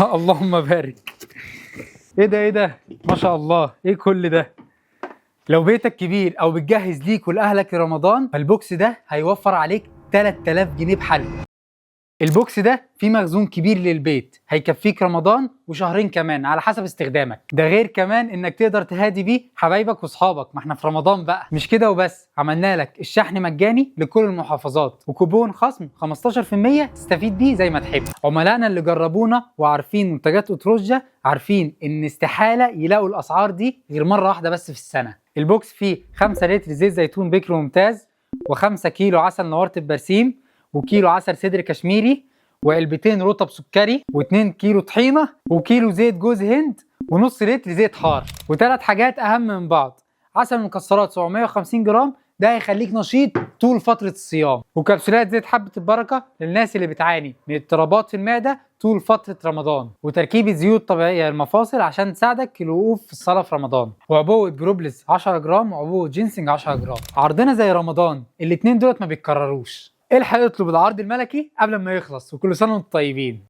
اللهم بارك. ايه ده ايه ده؟ ما شاء الله، ايه كل ده؟ لو بيتك كبير او بتجهز ليك ولاهلك لرمضان فالبوكس ده هيوفر عليك 3000 جنيه بحل. البوكس ده فيه مخزون كبير للبيت هيكفيك رمضان وشهرين كمان على حسب استخدامك. ده غير كمان انك تقدر تهادي بيه حبايبك واصحابك، ما احنا في رمضان بقى. مش كده وبس، عملنا لك الشحن مجاني لكل المحافظات وكوبون خصم 15% تستفيد بيه زي ما تحب. عملائنا اللي جربونا وعارفين منتجات اوتروجيا عارفين ان استحالة يلاقوا الاسعار دي غير مرة واحدة بس في السنة. البوكس فيه 5 لتر زيت زيتون بكر ممتاز، و5 كيلو عسل نوارة البرسيم، وكيلو عسل سدر كشميري، وعلبتين رطب سكري، و2 كيلو طحينه، وكيلو زيت جوز هند، ونص لتر زيت حار. وثلاث حاجات اهم من بعض: عسل مكسرات 750 جرام ده هيخليك نشيط طول فتره الصيام، وكبسولات زيت حبه البركه للناس اللي بتعاني من اضطرابات في المعده طول فتره رمضان، وتركيبه زيوت طبيعيه للمفاصل عشان تساعدك الوقوف في الصلاه في رمضان، وعبوه بروبلس 10 جرام وعبوه جينسنج 10 جرام. عرضنا زي رمضان، الاثنين دولت ما بيتكرروش. الحق اطلب العرض الملكي قبل ما يخلص، وكل سنه وانتم طيبين.